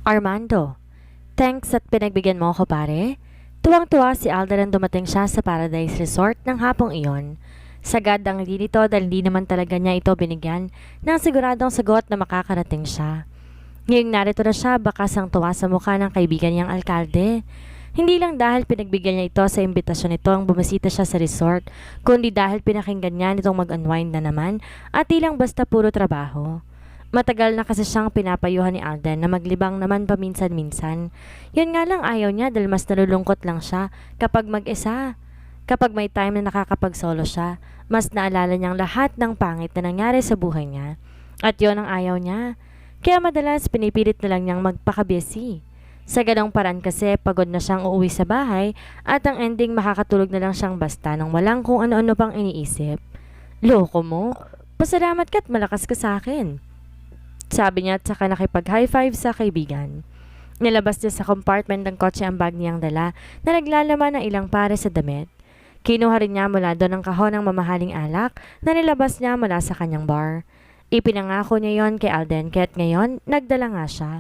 Armando, thanks at pinagbigyan mo ako pare. Tuwang-tuwa si Alden nang dumating siya sa Paradise Resort ng hapong iyon. Sagad ang hindi nito dahil hindi naman talaga niya ito binigyan ng siguradong sagot na makakarating siya. Ngayong narito na siya, bakas ang tuwa sa mukha ng kaibigan niyang alkalde. Hindi lang dahil pinagbigyan niya ito sa imbitasyon nito ang bumisita siya sa resort, kundi dahil pinakinggan niya nitong mag-unwind na naman at ilang basta puro trabaho. Matagal na kasi siyang pinapayuhan ni Alden na maglibang naman paminsan-minsan. Yun nga lang ayaw niya dahil mas nalulungkot lang siya kapag mag-isa. Kapag may time na nakakapag-solo siya, mas naalala niyang lahat ng pangit na nangyari sa buhay niya. At yun ang ayaw niya. Kaya madalas pinipilit na lang niyang magpaka-busy. Sa ganong paraan kasi pagod na siyang uuwi sa bahay at ang ending makakatulog na lang siyang basta nang walang kung ano-ano pang iniisip. Loko mo? Pasalamat ka't malakas ka sa akin. Sabi niya at saka nakipag-high five sa kaibigan. Nilabas niya sa compartment ng kotse ang bag niyang dala na naglalaman ng ilang pare sa damit. Kinuha rin niya mula doon ang kahon ng mamahaling alak na nilabas niya mula sa kanyang bar. Ipinangako niya yon kay Alden kaya't ngayon nagdala nga siya.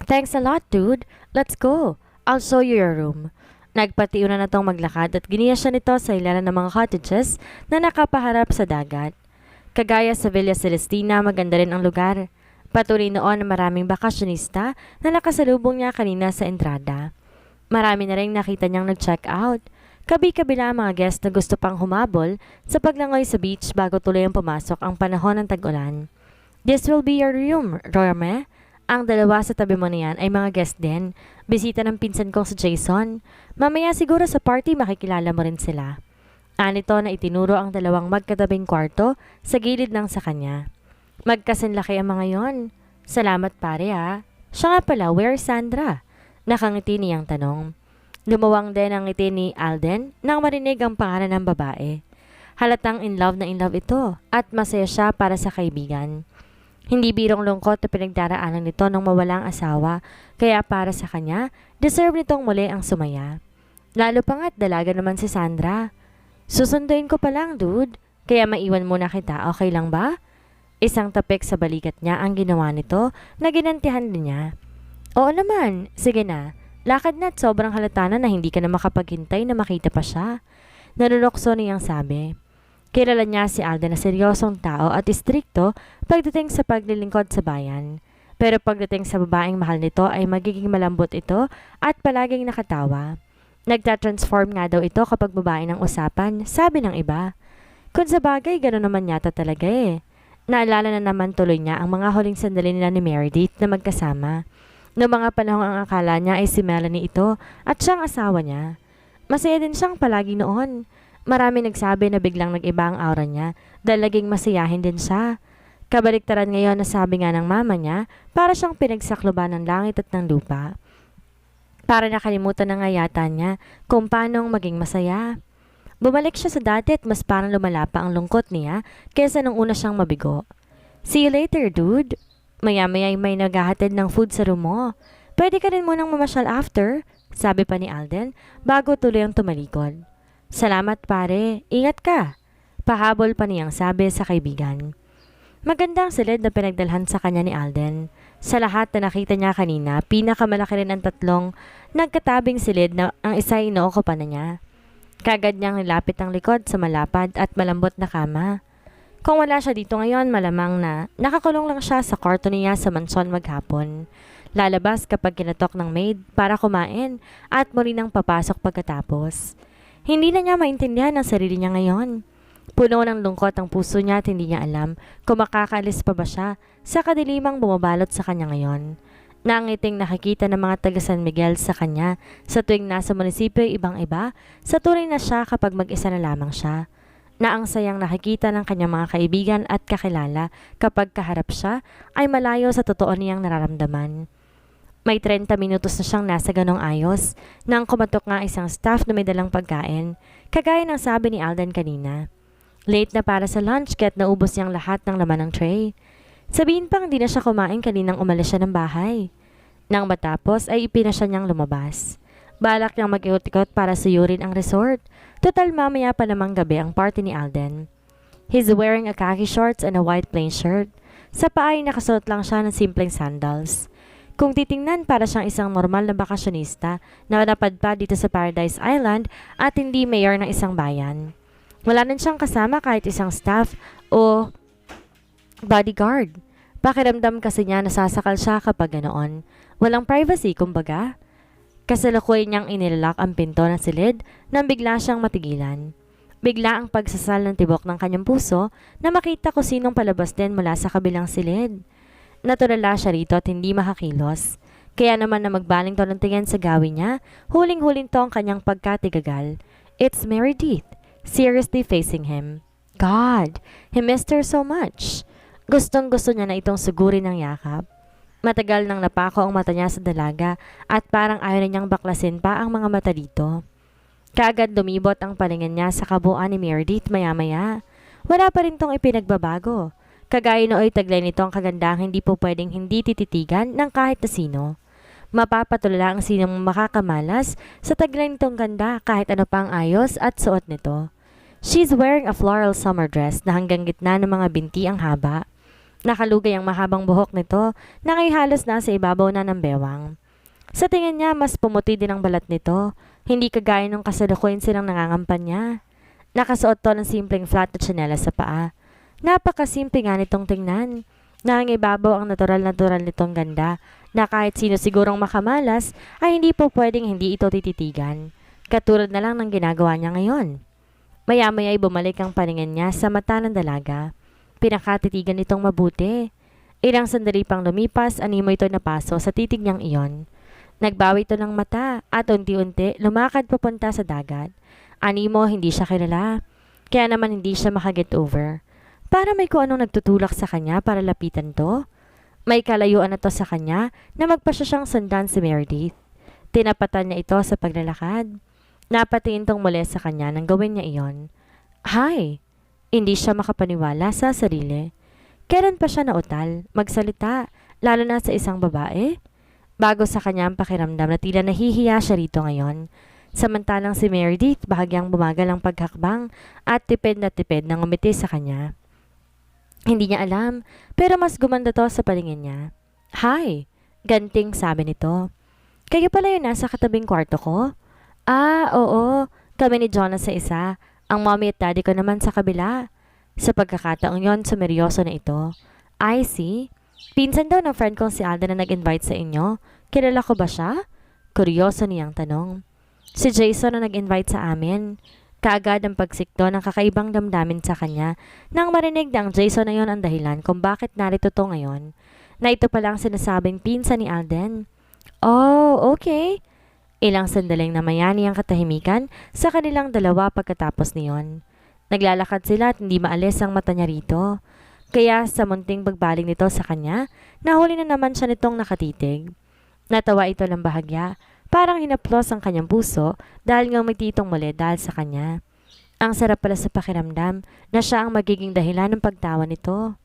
Thanks a lot dude, let's go. I'll show you your room. Nagpatiuna na tong maglakad at giniya siya nito sa ilalim ng mga cottages na nakapaharap sa dagat. Kagaya sa Villa Celestina, maganda rin ang lugar. Patuloy noon na maraming bakasyonista na nakasalubong niya kanina sa entrada. Marami na rin nakita niyang nag-check out. Kabi-kabila ang mga guest na gusto pang humabol sa paglangoy sa beach bago tuloy ang pumasok ang panahon ng tag-ulan. This will be your room, Rorme. Ang dalawa sa tabi mo niyan ay mga guest din. Bisita ng pinsan kong si Jason. Mamaya siguro sa party makikilala mo rin sila. Anito na itinuro ang dalawang magkatabing kwarto sa gilid ng sa kanya. Magkasinlaki ang mga yon. Salamat pare ha. Siya nga pala, where's Sandra? Nakangiti niyang tanong. Lumawang din ang ngiti ni Alden nang marinig ang pangalan ng babae. Halatang in love ito at masaya siya para sa kaibigan. Hindi birong lungkot na pinagdaraanan nito nung mawalang asawa, kaya para sa kanya, deserve nitong muli ang sumaya. Lalo pa nga't dalaga naman si Sandra. Susunduin ko pa lang, dude. Kaya maiwan muna kita, okay lang ba? Isang tapik sa balikat niya ang ginawa nito na ginantihan din niya. Oo naman, sige na. Lakad na't sobrang halata na hindi ka na makapaghintay na makita pa siya. Nalulokso niyang sabi. Kilala niya si Alden na seryosong tao at istrikto pagdating sa paglilingkod sa bayan. Pero pagdating sa babaeng mahal nito ay magiging malambot ito at palaging nakatawa. Nagtatransform nga daw ito kapag babae ng usapan, sabi ng iba. Kung sa bagay, gano'n naman yata talaga eh. Naalala na naman tuloy niya ang mga huling sandali nila ni Meredith na magkasama. Noong mga panahong ang akala niya ay si Melanie ito at siyang asawa niya. Masaya din siyang palagi noon. Marami nagsabi na biglang nag-iba ang aura niya dahil naging masayahin din siya. Kabaliktaran ngayon na sabi nga ng mama niya, para siyang pinagsakloban ng langit at ng lupa. Para nakalimutan na nga yata niya kung paanong maging masaya. Bumalik siya sa dati at mas parang lumala pa ang lungkot niya kaysa nung una siyang mabigo. See you later, dude. Maya-maya may naghahatid ng food sa room mo. Pwede ka rin munang mamasyal after, sabi pa ni Alden bago tuloy ang tumalikod. Salamat pare, ingat ka. Pahabol pa niyang sabi sa kaibigan. Maganda ang silid na pinagdalhan sa kanya ni Alden. Sa lahat na nakita niya kanina, pinakamalaki rin ang tatlong nagkatabing silid na ang isa ay inookupan na niya. Kagad niyang nilapit ang likod sa malapad at malambot na kama. Kung wala siya dito ngayon, malamang na nakakulong lang siya sa kwarto niya sa mansyon maghapon. Lalabas kapag kinatok ng maid para kumain at muli nang papasok pagkatapos. Hindi na niya maintindihan ang sarili niya ngayon. Puno ng lungkot ang puso niya at hindi niya alam kung makakaalis pa ba siya sa kadilimang bumabalot sa kanya ngayon. Nangiting nakikita ng mga taga San Miguel sa kanya sa tuwing nasa munisipyo ibang-iba, sa tunay na siya kapag mag-isa na lamang siya. Na ang sayang nakikita ng kanyang mga kaibigan at kakilala kapag kaharap siya ay malayo sa totoo niyang nararamdaman. May 30 minutos na siyang nasa ganong ayos nang kumatok nga isang staff na may dalang pagkain, kagaya ng sabi ni Alden kanina. Late na para sa lunch kaya't naubos niyang lahat ng laman ng tray. Sabihin pang di na siya kumain kaninang umalis siya ng bahay. Nang matapos ay ipinasya niyang lumabas. Balak niyang mag-ikot-ikot para suyurin ang resort. Total mamaya pa namang gabi ang party ni Alden. He's wearing a khaki shorts and a white plain shirt. Sa paa ay nakasuot lang siya ng simpleng sandals. Kung titingnan, para siyang isang normal na bakasyonista na napadpad dito sa Paradise Island at hindi mayor ng isang bayan. Wala na siyang kasama kahit isang staff o bodyguard. Pakiramdam kasi niya nasasakal siya kapag ganoon. Walang privacy, kumbaga. Kasalukuyan niyang inilalak ang pinto ng silid nang bigla siyang matigilan. Bigla ang pagsasal ng tibok ng kanyang puso na makita ko sinong palabas din mula sa kabilang silid. Naturala siya rito at hindi makakilos. Kaya naman na magbaling to ng tingin sa gawin niya, huling-huling to ang kanyang pagkatigagal. It's Meredith, seriously facing him. God, he missed her so much. Gustong-gusto niya na itong sugurin ng yakap. Matagal nang napako ang mata niya sa dalaga at parang ayaw na niyang baklasin pa ang mga mata dito. Kaagad lumibot ang paningin niya sa kabuuan ni Meredith maya-maya. Wala pa rin tong ipinagbabago. Kagaya nooy taglay nito ang kagandang hindi po pwedeng hindi tititigan ng kahit na sino. Mapapatulala ang sinong makakamalas sa taglay nitong ganda kahit ano pang ayos at suot nito. She's wearing a floral summer dress na hanggang gitna ng mga binti ang haba. Nakalugay ang mahabang buhok nito na ngay halos nasa ibabaw na ng bewang. Sa tingin niya, mas pumuti din ang balat nito, hindi kagaya ng kasalukuyan silang nangangampanya. Nakasuot to ng simpleng flat na tsinelas sa paa. Napakasimple nga nitong tingnan. Nangibabaw ang natural-natural nitong ganda na kahit sino sigurong makamalas ay hindi po pwedeng hindi ito tititigan. Katulad na lang ng ginagawa niya ngayon. Maya-maya ay bumalik ang paningin niya sa mata ng dalaga. Pinakatitigan nitong mabuti. Ilang sandali pang lumipas, animo ito napaso sa titig niyang iyon. Nagbawi ito ng mata at unti-unti lumakad papunta sa dagat. Animo, hindi siya kilala. Kaya naman hindi siya makaget over. Para may kung anong nagtutulak sa kanya para lapitan to. May kalayuan na to sa kanya na magpasya siyang sundan si Meredith. Tinapatan niya ito sa paglalakad. Napatingin tong muli sa kanya nang gawin niya iyon. Hi! Hindi siya makapaniwala sa sarili. Kailan pa siya nautal, magsalita, lalo na sa isang babae? Bago sa kanya ang pakiramdam na tila nahihiya siya rito ngayon. Samantalang si Meredith bahagyang bumagal ang paghakbang at tipid na tipid na ngumiti sa kanya. Hindi niya alam, pero mas gumanda to sa paningin niya. Hi! Ganting sabi nito. Kayo pala yun nasa katabing kwarto ko? Ah, oo. Kami ni Jonas sa isa. Ang mommy at daddy ko naman sa kabila. Sa pagkakataong yon, sumeryoso na ito. I see. Pinsan daw ng friend kong si Alda na nag-invite sa inyo. Kilala ko ba siya? Kuryoso niyang tanong. Si Jason na nag-invite sa amin. Kaagad ang pagsikto ng kakaibang damdamin sa kanya nang marinig na ang Jason na yon ang dahilan kung bakit narito to ngayon. Na ito palang sinasabing pinsan ni Alden. Oh, okay. Ilang sandaling namayani ang katahimikan sa kanilang dalawa pagkatapos niyon. Naglalakad sila at hindi maalis ang mata niya rito. Kaya sa munting pagbaling nito sa kanya, nahuli na naman siya nitong nakatitig. Natawa ito ng bahagya, parang hinaplos ang kanyang puso dahil nga itong muli dahil sa kanya. Ang sarap pala sa pakiramdam na siya ang magiging dahilan ng pagtawa nito.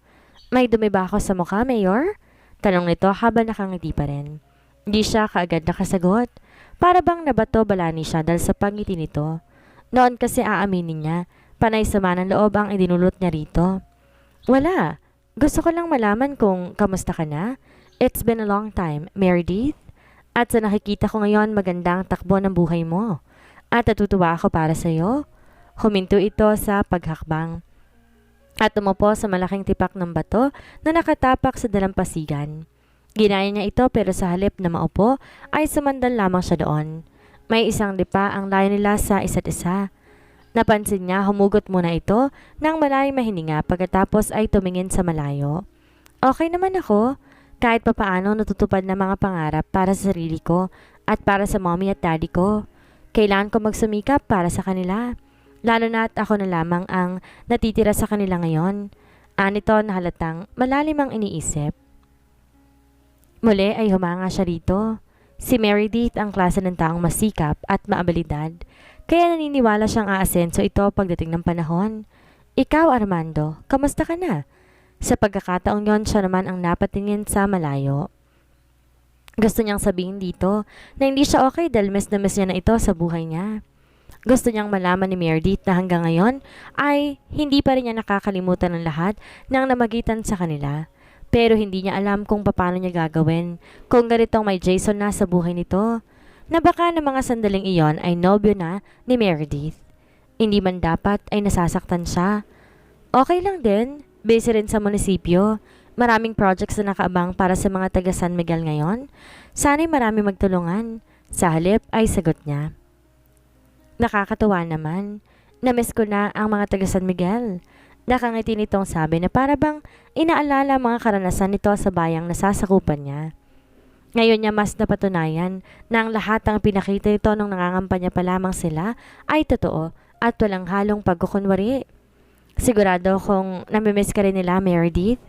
May dumi ba ako sa mukha, Mayor? Tanong nito habang nakangiti pa rin. Hindi siya kaagad nakasagot. Para bang nabato-balani siya dahil sa pangiti nito. Noon kasi aaminin niya, panay sama ng loob ang idinulot niya rito. Wala. Gusto ko lang malaman kung kamusta ka na. It's been a long time, Meredith. At sa nakikita ko ngayon, magandang takbo ng buhay mo. At natutuwa ako para sa iyo. Huminto ito sa paghakbang. At umupo sa malaking tipak ng bato na nakatapak sa dalampasigan. Ginaya niya ito pero sa halip na maupo ay sumandal lamang siya doon. May isang lipa ang layo nila sa isa't isa. Napansin niya humugot muna ito nang malayong mahininga pagkatapos ay tumingin sa malayo. Okay naman ako. Kahit papaano natutupad na mga pangarap para sa sarili ko at para sa mommy at daddy ko. Kailangan ko magsumikap para sa kanila. Lalo na at ako na lamang ang natitira sa kanila ngayon. Anito na halatang malalim ang iniisip. Muli ay humanga siya rito. Si Meredith ang klase ng taong masikap at maabilidad, kaya naniniwala siyang aasenso ito pagdating ng panahon. Ikaw, Armando, kamusta ka na? Sa pagkakataong yon, siya naman ang napatingin sa malayo. Gusto niyang sabihin dito na hindi siya okay dahil miss na miss niya na ito sa buhay niya. Gusto niyang malaman ni Meredith na hanggang ngayon ay hindi pa rin niya nakakalimutan ng lahat ng namagitan sa kanila. Pero hindi niya alam kung paano niya gagawin kung ganitong may Jason na sa buhay nito, na baka ng mga sandaling iyon ay nobyo na ni Meredith. Hindi man dapat ay nasasaktan siya. Okay lang din, busy rin sa munisipyo. Maraming projects na nakaabang para sa mga taga San Miguel ngayon. Sana'y marami magtulungan. Sa halip ay sagot niya. Nakakatuwa naman. Namiss ko na ang mga taga San Miguel. Nakangiti nitong sabi na para bang inaalala ang mga karanasan nito sa bayang nasasakupan niya. Ngayon niya mas napatunayan na ang lahat ng pinakita nito nung nangangampanya pa lamang sila ay totoo at walang halong pagkukunwari. Sigurado kung namimiss ka rin nila, Meredith.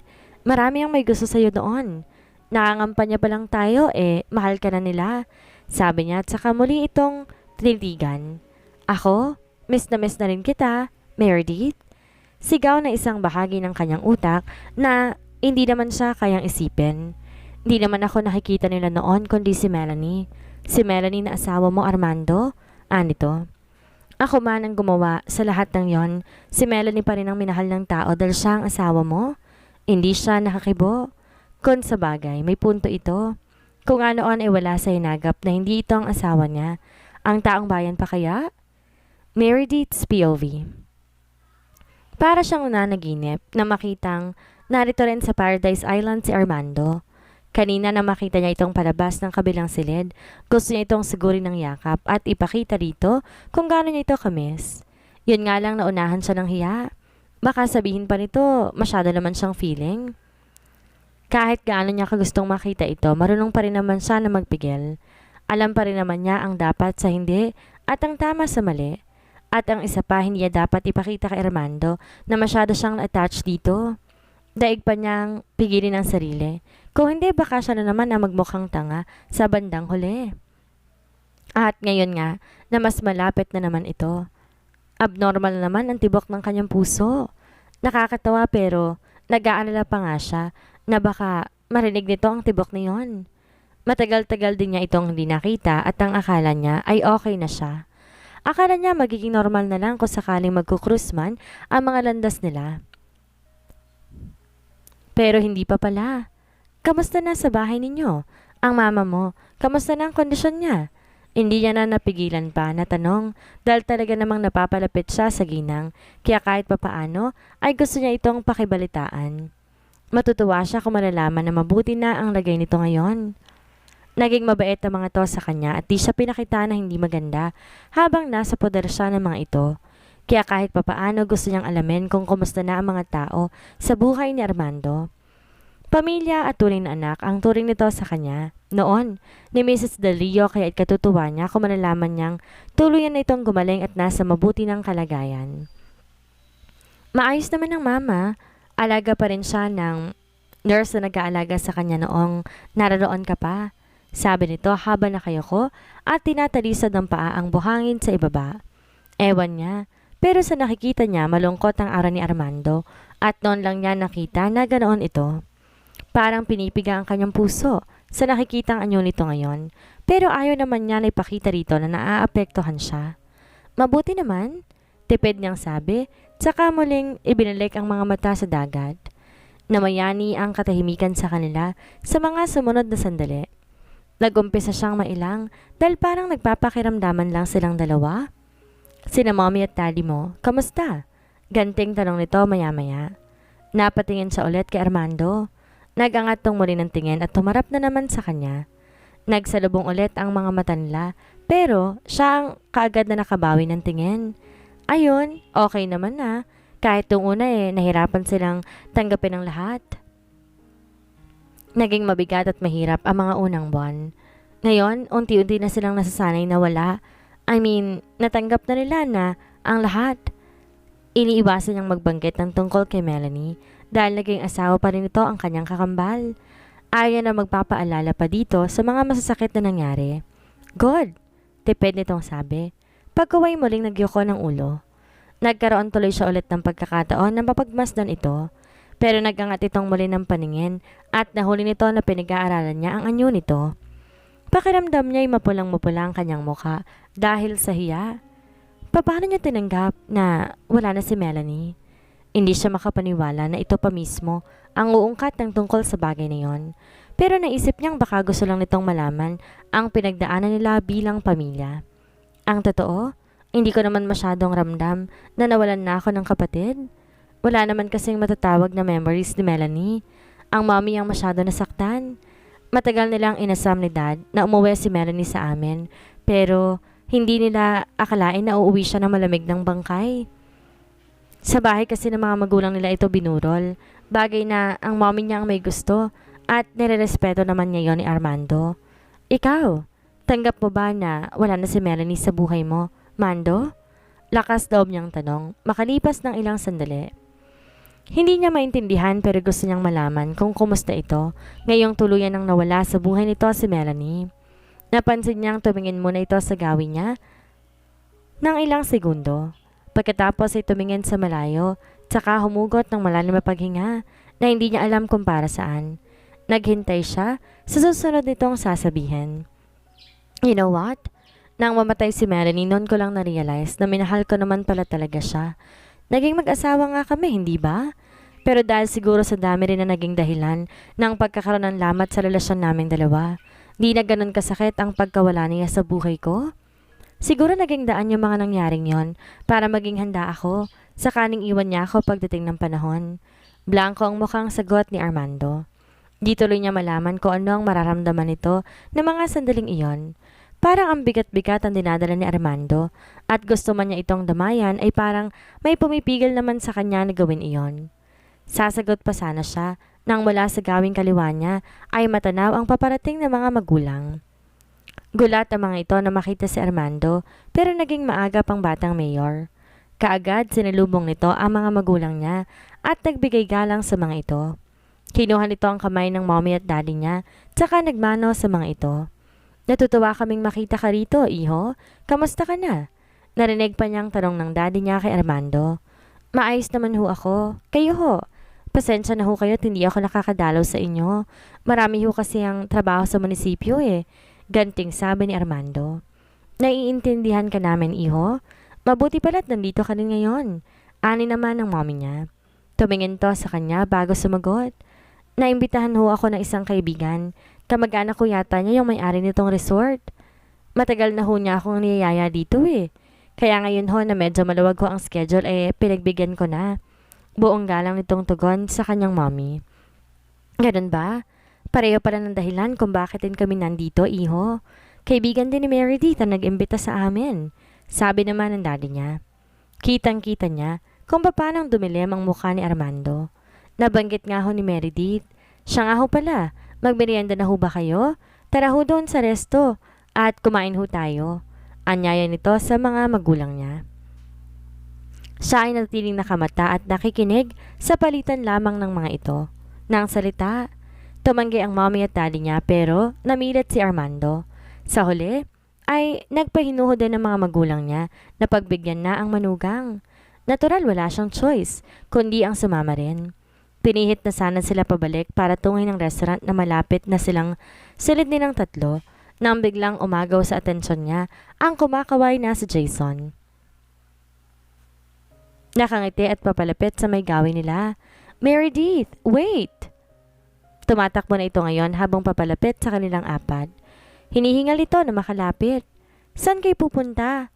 Marami ang may gusto sa'yo doon. Nangangampanya pa lang tayo mahal ka na nila. Sabi niya at saka muli itong tinitigan. Ako, miss na rin kita, Meredith. Sigaw na isang bahagi ng kanyang utak na hindi naman siya kayang isipin. Hindi naman ako nakikita nila noon kundi si Melanie. Si Melanie na asawa mo, Armando? Anito. Ako man ang gumawa sa lahat ng yon. Si Melanie pa rin ang minahal ng tao dahil siya ang asawa mo. Hindi siya nakakibo. Kung sa bagay, may punto ito. Kung noon ay wala sa hinagap na hindi ito ang asawa niya, ang taong bayan pa kaya? Meredith's POV. Para siyang nanaginip na makitang narito rin sa Paradise Island si Armando. Kanina na makita niya itong palabas ng kabilang silid, gusto niya itong sigurin ng yakap at ipakita rito kung gaano niya ito kamis. Yun nga lang naunahan siya ng hiya. Baka sabihin pa nito, masyado naman siyang feeling. Kahit gaano niya kagustong makita ito, marunong pa rin naman siya na magpigil. Alam pa rin naman niya ang dapat sa hindi at ang tama sa mali. At ang isa pa, hindi niya dapat ipakita kay Armando na masyado siyang attached dito. Daig pa niyang pigilin ang sarili. Kung hindi, baka siya na naman ang magmukhang tanga sa bandang huli. At ngayon nga, na mas malapit na naman ito. Abnormal na naman ang tibok ng kanyang puso. Nakakatawa pero nag-aalala pa nga siya na baka marinig nito ang tibok niyon. Matagal-tagal din niya itong hindi nakita at ang akala niya ay okay na siya. Akala niya magiging normal na lang kung sakaling magkukrus man ang mga landas nila. Pero hindi pa pala. Kamusta na sa bahay ninyo? Ang mama mo, kamusta na ang kondisyon niya? Hindi niya na napigilan pa na tanong dahil talaga namang napapalapit siya sa ginang, kaya kahit papaano ay gusto niya itong pakibalitaan. Matutuwa siya kung malalaman na mabuti na ang lagay nito ngayon. Naging mabait ang mga to sa kanya at di siya pinakita na hindi maganda habang nasa poder siya ng mga ito. Kaya kahit papaano gusto niyang alamin kung kumusta na ang mga tao sa buhay ni Armando. Pamilya at tunay na anak ang turing nito sa kanya. Noon, ni Mrs. Del Rio kaya katutuwa niya kung malalaman niyang tuluyan na itong gumaling at nasa mabuti ng kalagayan. Maayos naman ang mama. Alaga pa rin siya ng nurse na nag-aalaga sa kanya noong naroon ka pa. Sabi nito habang nakayoko at tinatalisod ng paa ang buhangin sa ibaba. Ewan niya, pero sa nakikita niya malungkot ang araw ni Armando at noon lang niya nakita na ganoon ito. Parang pinipiga ang kanyang puso sa nakikitang anyo nito ngayon, pero ayaw naman niya na ipakita rito na naaapektuhan siya. Mabuti naman, tipid niyang sabi, tsaka muling ibinalik ang mga mata sa dagat. Namayani ang katahimikan sa kanila sa mga sumunod na sandali. Nag-umpisa siyang mailang dahil parang nagpapakiramdaman lang silang dalawa. Sina mommy at daddy mo, kamusta? Ganting tanong nito maya-maya. Napatingin siya ulit kay Armando. Nag-angat tong muli ng tingin at tumarap na naman sa kanya. Nagsalubong ulit ang mga mata nila pero siya ang kaagad na nakabawi ng tingin. Ayun, okay naman na. Kahit nung una nahirapan silang tanggapin ang lahat. Naging mabigat at mahirap ang mga unang buwan. Ngayon, unti-unti na silang nasasanay na wala. Natanggap na nila na ang lahat. Iniiwasan niyang magbanggit ng tungkol kay Melanie dahil naging asawa pa rin ito ang kanyang kakambal. Ayaw na magpapaalala pa dito sa mga masasakit na nangyari. Good, tipid nitong sabi. Pagkaway muling nagyoko ng ulo. Nagkaroon tuloy siya ulit ng pagkakataon na mapagmasdan ito. Pero nagangat itong muli ng paningin at nahuli nito na pinag-aaralan niya ang anyo nito. Pakiramdam niya ay mapulang-mapula ang kanyang mukha dahil sa hiya. Paano niya tinanggap na wala na si Melanie? Hindi siya makapaniwala na ito pa mismo ang uungkat ng tungkol sa bagay na yon. Pero naisip niyang baka gusto lang nitong malaman ang pinagdaanan nila bilang pamilya. Ang totoo, hindi ko naman masyadong ramdam na nawalan na ako ng kapatid. Wala naman kasing matatawag na memories ni Melanie. Ang mommy ang masyado nasaktan. Matagal nilang inasam ni Dad na umuwi si Melanie sa amin, pero hindi nila akalain na uuwi siya ng malamig ng bangkay. Sa bahay kasi ng mga magulang nila ito binurol, bagay na ang mommy niya ang may gusto at nirerespeto naman niya yon ni Armando. Ikaw, tanggap mo ba na wala na si Melanie sa buhay mo, Mando? Lakas loob niyang tanong, makalipas ng ilang sandali. Hindi niya maintindihan pero gusto niyang malaman kung kumusta ito ngayong tuluyan nang nawala sa buhay nito si Melanie. Napansin niyang tumingin muna ito sa gawin niya ng ilang segundo. Pagkatapos ay tumingin sa malayo, tsaka humugot ng malalim na paghinga na hindi niya alam kung para saan. Naghintay siya sa susunod nitong sasabihin. You know what? Nang mamatay si Melanie, noon ko lang na-realize na minahal ko naman pala talaga siya. Naging mag-asawa nga kami, hindi ba? Pero dahil siguro sa dami rin na naging dahilan ng pagkakaroon ng lamat sa relasyon naming dalawa, di na ganun kasakit ang pagkawala niya sa buhay ko. Siguro naging daan yung mga nangyaring yon para maging handa ako sa kaning iwan niya ako pagdating ng panahon. Blanco ang mukhang sagot ni Armando. Di tuloy niya malaman kung ano ang mararamdaman nito ng mga sandaling iyon. Parang ang bigat-bigat ang dinadala ni Armando at gusto man niya itong damayan ay parang may pumipigil naman sa kanya na gawin iyon. Sasagot pa sana siya nang mula sa gawing kaliwa niya ay matanaw ang paparating ng mga magulang. Gulat ang mga ito na makita si Armando pero naging maagap ang batang mayor. Kaagad sinalubong nito ang mga magulang niya at nagbigay galang sa mga ito. Kinuha nito ang kamay ng mommy at daddy niya tsaka nagmano sa mga ito. Natutuwa kaming makita ka rito, iho. Kamusta ka na? Narinig pa niyang tanong ng daddy niya kay Armando. Maayos naman ho ako. Kayo ho. Pasensya na ho kayo at hindi ako nakakadalaw sa inyo. Marami ho kasi ang trabaho sa munisipyo eh. Ganting sabi ni Armando. Naiintindihan ka namin, iho. Mabuti pala't nandito ka rin ngayon. Ani naman ng mommy niya. Tumingin to sa kanya bago sumagot. Naimbitahan ho ako ng isang kaibigan. Kamag-anak ko yata niya yung may-ari nitong resort. Matagal na ho niya akong niyayaya dito eh. Kaya ngayon ho na medyo maluwag ho ang schedule pinagbigyan ko na. Buong galang nitong tugon sa kanyang mommy. Ganun ba? Pareho pala ng dahilan kung bakit din kami nandito, iho. Kaibigan din ni Meredith ang nag-imbita sa amin. Sabi naman ng daddy niya. Kitang-kita niya kung paano dumilim ang mukha ni Armando. Nabanggit nga ho ni Meredith. Siya nga ho pala. Magmerienda na ho ba kayo? Tara ho doon sa resto at kumain ho tayo. Anyaya nito sa mga magulang niya. Siya ay natiling nakamata at nakikinig sa palitan lamang ng mga ito. Nang salita, tumanggi ang mommy at daddy niya pero namilit si Armando. Sa huli, ay nagpahinuho din ng mga magulang niya na pagbigyan na ang manugang. Natural wala siyang choice, kundi ang sumama rin. Pinihit na sana sila pabalik para tungin ng restaurant na malapit na silang silid nilang tatlo nang biglang umagaw sa atensyon niya ang kumakaway na si Jason. Nakangiti at papalapit sa may gawin nila. Meredith, wait! Tumatakbo na ito ngayon habang papalapit sa kanilang apat. Hinihingal ito na makalapit. Saan kayo pupunta?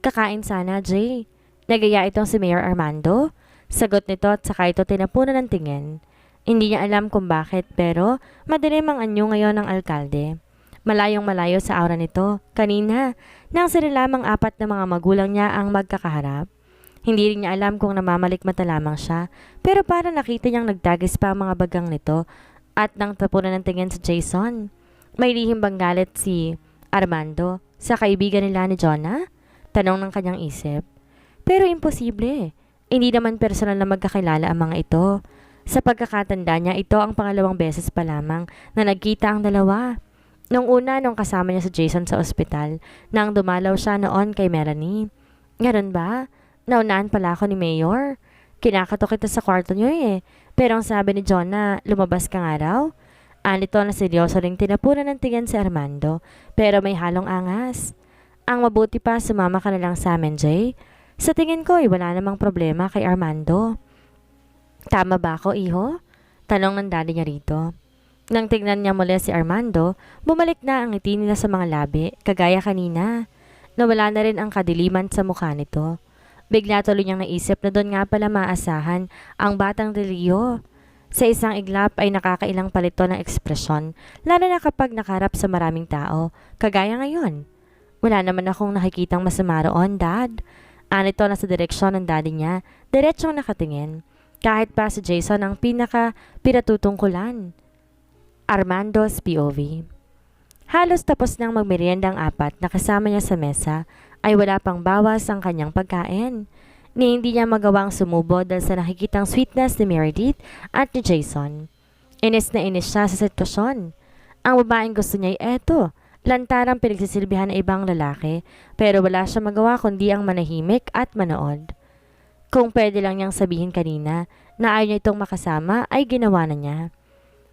Kakain sana, Jay. Nagaya itong si Mayor Armando. Sagot nito at saka ito tinapunan ng tingin. Hindi niya alam kung bakit pero madilim ang anyo ngayon ng alkalde. Malayong malayo sa aura nito. Kanina, nang sila lamang apat na mga magulang niya ang magkakaharap. Hindi rin niya alam kung namamalikmata lamang siya pero para nakita niyang nagtagis pa ang mga bagang nito at nang tapunan ng tingin si Jason. May lihim bang galit si Armando sa kaibigan nila ni Jonah? Tanong ng kanyang isip. Pero imposible. Hindi naman personal na magkakilala ang mga ito. Sa pagkakatanda niya, ito ang pangalawang beses pa lamang na nagkita ang dalawa. Nung una, nung kasama niya si Jason sa ospital, nang dumalaw siya noon kay Melanie. Ganun ba? Naunaan pala ako ni Mayor. Kinakatok kita sa kwarto niyo eh. Pero ang sabi ni John na lumabas ka nga raw. Anito na seryoso ring tinapunan ng tingin si Armando. Pero may halong angas. Ang mabuti pa, sumama ka na lang sa amin, Jay. Sa tingin ko, wala namang problema kay Armando. Tama ba ako, iho? Tanong ng daddy niya rito. Nang tignan niya muli si Armando, bumalik na ang ngiti nila sa mga labi, kagaya kanina. Nawala na rin ang kadiliman sa mukha nito. Bigla tuloy niyang naisip na doon nga pala maasahan ang batang Rio. Sa isang iglap ay nakakailang palito ng ekspresyon, lalo na kapag nakaharap sa maraming tao, kagaya ngayon. Wala naman akong nakikitang masama roon, Dad. Anito na sa direksyon ng daddy niya, diretsong nakatingin. Kahit pa si Jason ang pinatutungkulan. Armando's POV. Halos tapos nang magmerienda ang apat na kasama niya sa mesa, ay wala pang bawas ang kanyang pagkain. Ni hindi niya magawang sumubo dahil sa nakikitang sweetness ni Meredith at ni Jason. Inis na inis siya sa sitwasyon. Ang babaeng gusto niya ay eto, lantarang pinagsisilbihan ng ibang lalaki, pero wala siya magawa kundi ang manahimik at manood. Kung pwede lang niyang sabihin kanina na ayaw niya itong makasama ay ginawa na niya.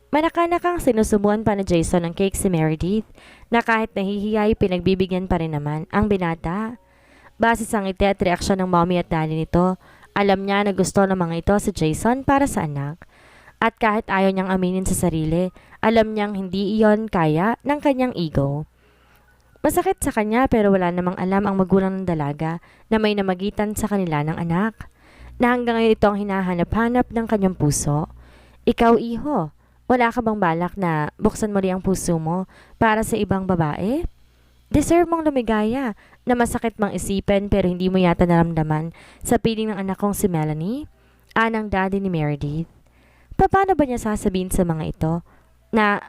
Manakanakang sinusubuan pa ni Jason ng cake si Meredith na kahit nahihiya ay pinagbibigyan pa rin naman ang binata. Base sa ngiti at reaksyon ng mommy at daddy nito, alam niya na gusto ng mga ito si Jason para sa anak. At kahit ayaw niyang aminin sa sarili, alam niyang hindi iyon kaya ng kanyang ego. Masakit sa kanya pero wala namang alam ang magulang ng dalaga na may namagitan sa kanila ng anak. Na hanggang ngayon ito ang hinahanap-hanap ng kanyang puso. Ikaw, iho, wala ka bang balak na buksan mo rin ang puso mo para sa ibang babae? Deserve mong lumigaya na masakit mang isipin pero hindi mo yata naramdaman sa piling ng anak kong si Melanie, anang daddy ni Meredith. Paano ba niya sasabihin sa mga ito na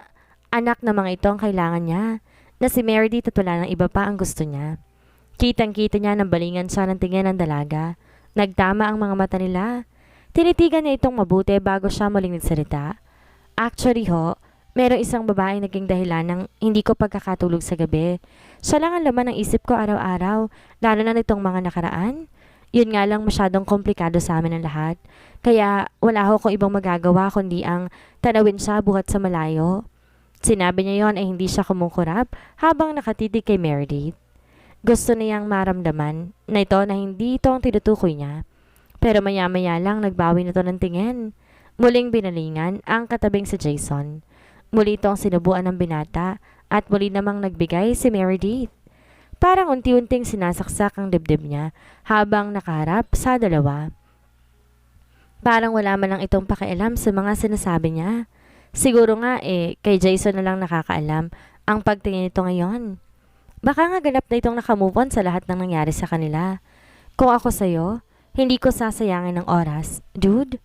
anak na mga ito ang kailangan niya, na si Meredith at wala ng iba pa ang gusto niya? Kitang-kita niya ng balingan siya ng tingin ng dalaga. Nagtama ang mga mata nila. Tinitigan niya itong mabuti bago siya muling nagsalita. Actually ho, merong isang babaeng naging dahilan ng hindi ko pagkakatulog sa gabi. Siya lang ang laman ng isip ko araw-araw, lalo na nitong mga nakaraan. Yun nga lang masyadong komplikado sa amin ang lahat. Kaya wala ho akong ibang magagawa kundi ang tanawin siya buhat sa malayo. Sinabi niya yon ay hindi siya kumukurap habang nakatitig kay Meredith. Gusto niyang maramdaman na ito na hindi ito ang tinutukoy niya. Pero maya-maya lang nagbawi na ito ng tingin. Muling binalingan ang katabing si Jason. Muli itong sinubuan ng binata at muli namang nagbigay si Meredith. Parang unti-unting sinasaksak ang dibdib niya habang nakaharap sa dalawa. Parang wala man lang itong pakialam sa mga sinasabi niya. Siguro nga kay Jason na lang nakakaalam ang pagtingin nito ngayon. Baka nga ganap na itong nakamove on sa lahat ng nangyari sa kanila. Kung ako sa'yo, hindi ko sasayangin ng oras. Dude,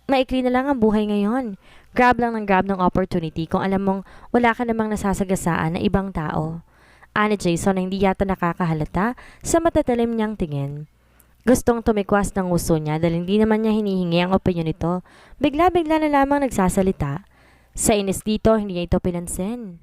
maikli na lang ang buhay ngayon. Grab lang ng grab ng opportunity kung alam mong wala ka namang nasasagasaan na ibang tao. Ani Jason na hindi yata nakakahalata sa matatalim niyang tingin. Gustong tumikwas ng uso niya dahil hindi naman niya hinihingi ang opinyon nito. Bigla-bigla na lamang nagsasalita. Sa inis dito, hindi niya ito pinansin.